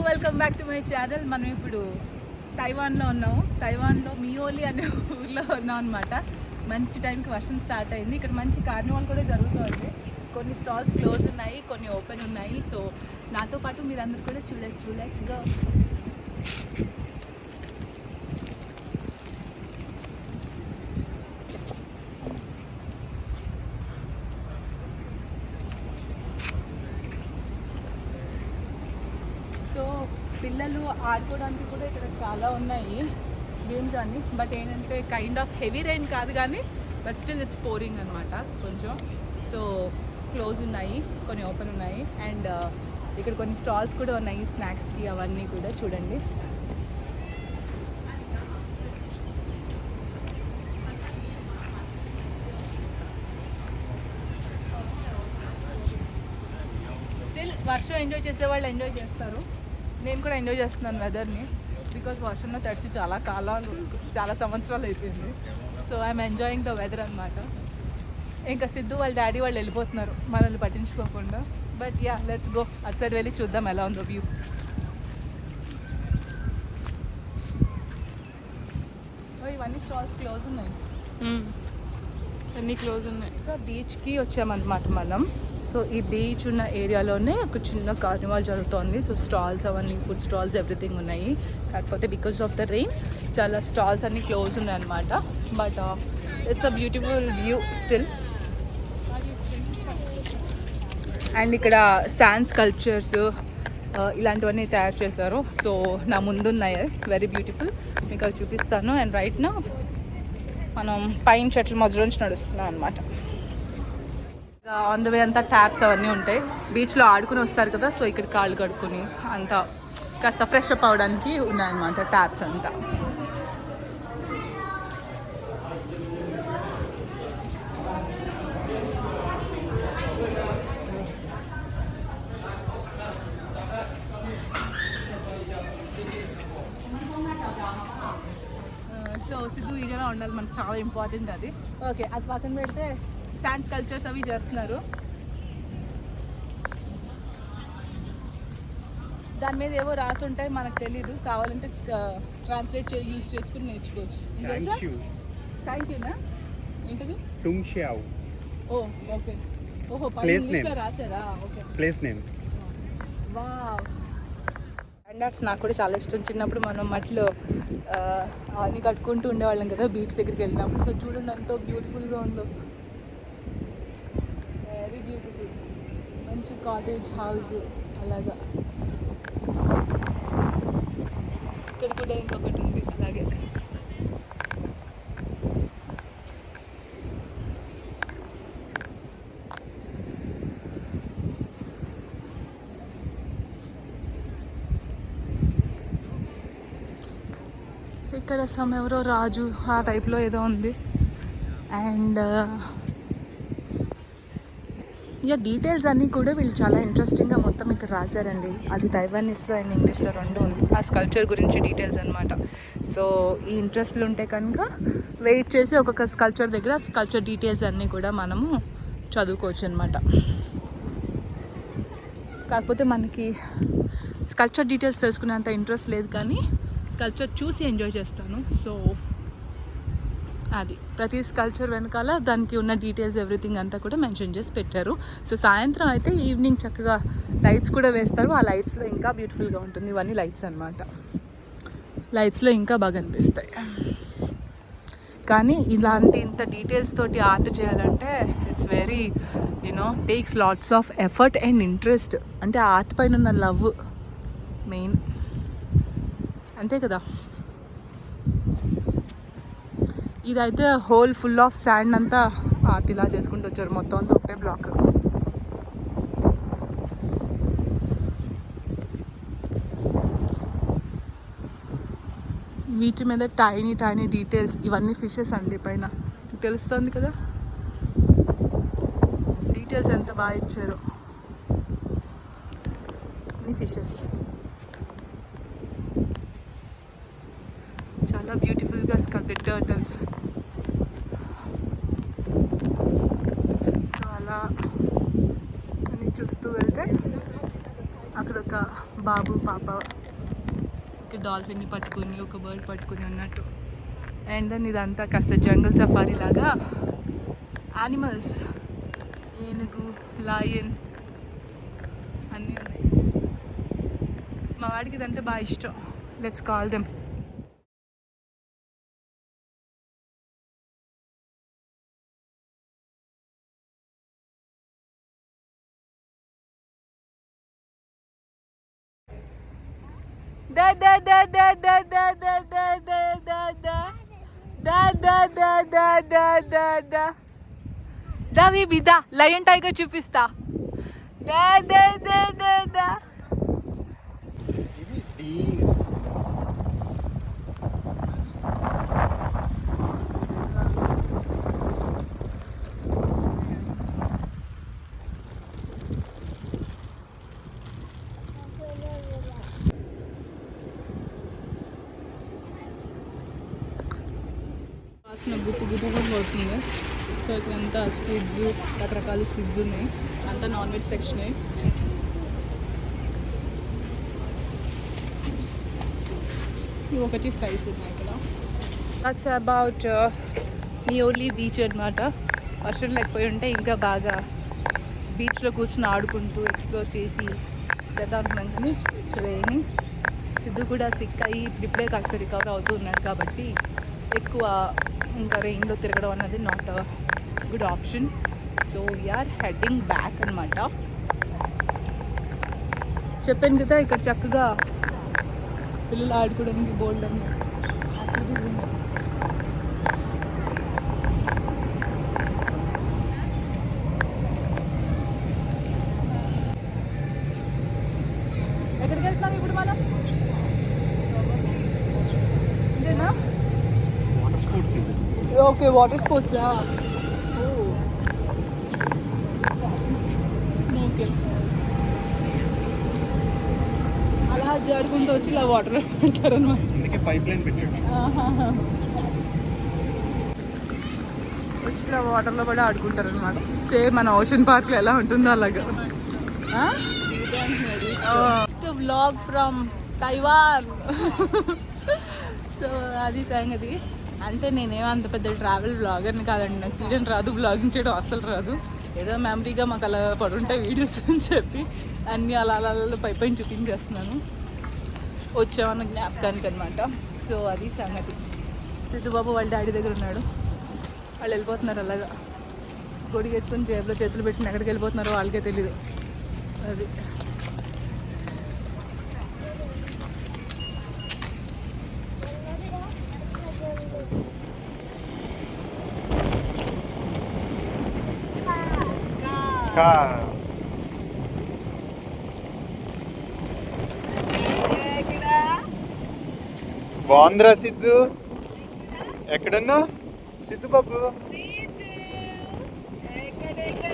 Welcome back to my channel. మనం ఇప్పుడు తైవాన్లో ఉన్నాము. తైవాన్లో మియోలి అనే ఊర్లో ఉన్నాం అనమాట. మంచి టైంకి వర్షం స్టార్ట్ అయింది. ఇక్కడ మంచి కార్నివాల్ కూడా జరుగుతుంది. కొన్ని స్టాల్స్ క్లోజ్ ఉన్నాయి, కొన్ని ఓపెన్ ఉన్నాయి. సో నాతో పాటు మీరందరూ కూడా చూడొచ్చు. Let's go. సో పిల్లలు ఆడుకోవడానికి కూడా ఇక్కడ చాలా ఉన్నాయి గేమ్స్ అన్నీ. బట్ ఏంటంటే కైండ్ ఆఫ్ హెవీ రైన్ కాదు కానీ బట్ స్టిల్ ఇట్స్ పోరింగ్ అనమాట కొంచెం. సో క్లోజ్ ఉన్నాయి, కొన్ని ఓపెన్ ఉన్నాయి. అండ్ ఇక్కడ కొన్ని స్టాల్స్ కూడా ఉన్నాయి స్నాక్స్కి, అవన్నీ కూడా చూడండి. స్టిల్ వర్షం ఎంజాయ్ చేసే వాళ్ళు ఎంజాయ్ చేస్తారు. నేను కూడా ఎంజాయ్ చేస్తున్నాను వెదర్ని. బికాజ్ వర్షంలో తడిచి చాలా సంవత్సరాలు అయిపోయింది. So I'm enjoying the weather అనమాట. ఇంకా సిద్ధు వాళ్ళ డాడీ వాళ్ళు వెళ్ళిపోతున్నారు మనల్ని పట్టించుకోకుండా. But yeah, let's go. అటు సైడ్ వెళ్ళి చూద్దాం ఎలా ఉందో వ్యూ. ఇవన్నీ స్టాల్స్ క్లోజ్ ఉన్నాయి, అన్నీ క్లోజ్ ఉన్నాయి. ఇంకా బీచ్కి వచ్చామన్నమాట మనం. సో ఈ బీచ్ ఉన్న ఏరియాలోనే ఒక చిన్న కార్నివాల్ జరుగుతోంది. సో స్టాల్స్ అవన్నీ, ఫుడ్ స్టాల్స్, ఎవ్రీథింగ్ ఉన్నాయి. కాకపోతే బికాస్ ఆఫ్ ద రెయిన్ చాలా స్టాల్స్ అన్నీ క్లోజ్ ఉన్నాయి అనమాట. But it's a beautiful view still. And ఇక్కడ శాండ్ స్కల్ప్చర్స్ ఇలాంటివన్నీ తయారు చేశారు. సో నా ముందున్నాయి, వెరీ బ్యూటిఫుల్. మీకు అవి చూపిస్తాను. అండ్ రైట్ నా మనం పైన చెట్ల మధ్య నుంచి నడుస్తున్నాం అనమాట. ఆన్ ద వే అంతా ట్యాప్స్ అవన్నీ ఉంటాయి. బీచ్లో ఆడుకుని వస్తారు కదా, సో ఇక్కడ కాళ్ళు కడుక్కొని అంతా కాస్త ఫ్రెష్ అప్ అవడానికి ఉన్నాయన్నమాట ట్యాప్స్ అంతా. సో సిద్ధు వీడియోలో ఉండాలి, మనకు చాలా ఇంపార్టెంట్ అది. ఓకే, అది పక్కన పెడితే శాండ్ స్కల్ప్చర్స్ అవి చేస్తున్నారు. దాని మీద ఏవో రాసి ఉంటాయి, మనకు తెలీదు. కావాలంటే ట్రాన్స్లేట్ యూజ్ చేసుకుని నేర్చుకోవచ్చు. థ్యాంక్ యూనా ఏంటిది? Oh okay. ఓహో, ఇంగ్లీష్లో రాసారా? Okay, place name. Wow. And arts నాకు కూడా చాలా ఇష్టం. చిన్నప్పుడు మనం మట్లో అన్నీ కట్టుకుంటూ ఉండేవాళ్ళం కదా బీచ్ దగ్గరికి వెళ్ళినప్పుడు. సో చూడండి ఎంతో బ్యూటిఫుల్గా ఉందో, వెరీ బ్యూటిఫుల్. మంచి కాటేజ్ హౌస్ అలాగా. ఇక్కడ కూడా ఇంకొకటి ఉంది అలాగే. ఇక్కడ ఎవరో రాజు ఆ టైప్లో ఏదో ఉంది. అండ్ ఇక డీటెయిల్స్ అన్నీ కూడా వీళ్ళు చాలా ఇంట్రెస్టింగ్గా మొత్తం ఇక్కడ రాశారండి. అది తైవానీస్లో అండ్ ఇంగ్లీష్లో రెండు ఉంది. ఆ స్కల్ప్చర్ గురించి డీటెయిల్స్ అనమాట. సో ఈ ఇంట్రెస్ట్లు ఉంటే కనుక వెయిట్ చేసి ఒక్కొక్క స్కల్ప్చర్ దగ్గర స్కల్ప్చర్ డీటెయిల్స్ అన్నీ కూడా మనము చదువుకోవచ్చు అనమాట. కాకపోతే మనకి స్కల్ప్చర్ డీటెయిల్స్ తెలుసుకునేంత ఇంట్రెస్ట్ లేదు, కానీ స్కల్ప్చర్ చూసి ఎంజాయ్ చేస్తాను. సో అది ప్రతి స్కల్ప్చర్ వెనకాల దానికి ఉన్న డీటెయిల్స్ ఎవ్రీథింగ్ అంతా కూడా మెన్షన్ చేసి పెట్టారు. సో సాయంత్రం అయితే ఈవినింగ్ చక్కగా లైట్స్ కూడా వేస్తారు. ఆ లైట్స్లో ఇంకా బ్యూటిఫుల్గా ఉంటుంది. ఇవన్నీ లైట్స్ అనమాట. లైట్స్లో ఇంకా బాగా అనిపిస్తాయి. కానీ ఇలాంటి ఇంత డీటెయిల్స్ తోటి ఆర్ట్ చేయాలంటే it's very takes lots of effort and interest. అంటే ఆర్ట్ పైన ఉన్న లవ్ మెయిన్, అంతే కదా. ఇదైతే హోల్ ఫుల్ ఆఫ్ శాండ్ అంతా ఆర్ట్ ఇలా చేసుకుంటూ వచ్చారు. మొత్తం అంతా ఒకటే బ్లాక్. వీటి మీద టైనీ టైనీ డీటెయిల్స్. ఇవన్నీ ఫిషెస్ అండి పైన, తెలుస్తుంది కదా డీటెయిల్స్ ఎంత బాగా ఇచ్చారు. ఈ ఫిషెస్ చాలా బ్యూటిఫుల్గా స్కల్ప్టెడ్ టర్టిల్స్. సో అలా అని చూస్తూ వెళ్తే అక్కడ ఒక బాబు పాప ఒక డాల్ఫిన్ని పట్టుకుని ఒక బర్డ్ పట్టుకుని ఉన్నట్టు. అండ్ దెన్ ఇదంతా కాస్త జంగల్ సఫారీ లాగా యానిమల్స్, ఏనుగు, లయన్ అన్నీ ఉన్నాయి. మా వాడికి ఇదంటే బాగా ఇష్టం. Let's call them. Da da da da da da da da da da da da da da da da da da da baby da lion tiger చూపిస్తా. Da da da da da గుప్పు గుప్పు కూడా పడుతుంది. So ఇక్కడంతా squids, రకరకాల squids ఉన్నాయి. అంతా non veg section. ఇవి ఒకటి fries ఉన్నాయి ఇక్కడ. దట్స్ అబౌట్ నియోలి బీచ్ అనమాట. వర్షం లేకపోయి ఉంటే ఇంకా బాగా బీచ్లో కూర్చొని ఆడుకుంటూ ఎక్స్ప్లోర్ చేసి చేద్దాం అనుకున్నాం, కానీ ఇట్స్ రైనింగ్. సిద్ధు కూడా సిక్ అయ్యి ఇప్పుడే కాస్త రికవర్ అవుతూ ఉన్నాడు కాబట్టి ఎక్కువ ఇంకా రెయిన్లో తిరగడం అన్నది not a good option. So we are heading back అనమాట. చెప్పాను కదా ఇక్కడ చక్కగా పిల్లలు ఆడుకోవడానికి బోల్డ్ అన్ని యాక్టివిటీస్ ఉన్నాయి. ఎక్కడికి వెళ్తున్నాం ఇప్పుడు మనం? ఇదేనా? Okay, water స్పోర్ట్సా? ఓకే, అలా జారుకుంటూ వచ్చి ఇలా వాటర్ పెడతారనమాట. వచ్చి ఇలా వాటర్లో కూడా ఆడుకుంటారు అనమాట. సేమ్ మన ఓషన్ పార్క్లో ఎలా ఉంటుందో అలాగా. Vlog from Taiwan. సో అది సంగతి. అంటే నేనేమంత పెద్ద ట్రావెల్ బ్లాగర్ని కాదండి, నాకు తీయడం రాదు, బ్లాగింగ్ చేయడం అస్సలు రాదు. ఏదో మెమరీగా మాకు అలా పడుంటాయి వీడియోస్ అని చెప్పి అన్నీ అలా అలా పైన చూపించేస్తున్నాను, వచ్చామన్న జ్ఞాపకానికి అనమాట. సో అది సంగతి. సిద్ధుబాబు వాళ్ళ డాడీ దగ్గర ఉన్నాడు. వాళ్ళు వెళ్ళిపోతున్నారు అలాగా గొడి వేసుకొని జేబులో చేతులు పెట్టిన ఎక్కడికి వెళ్ళిపోతున్నారో వాళ్ళకే తెలీదు. అది బాగుందిరా సిద్ధు. ఎక్కడున్నా సిద్ధు బాబు?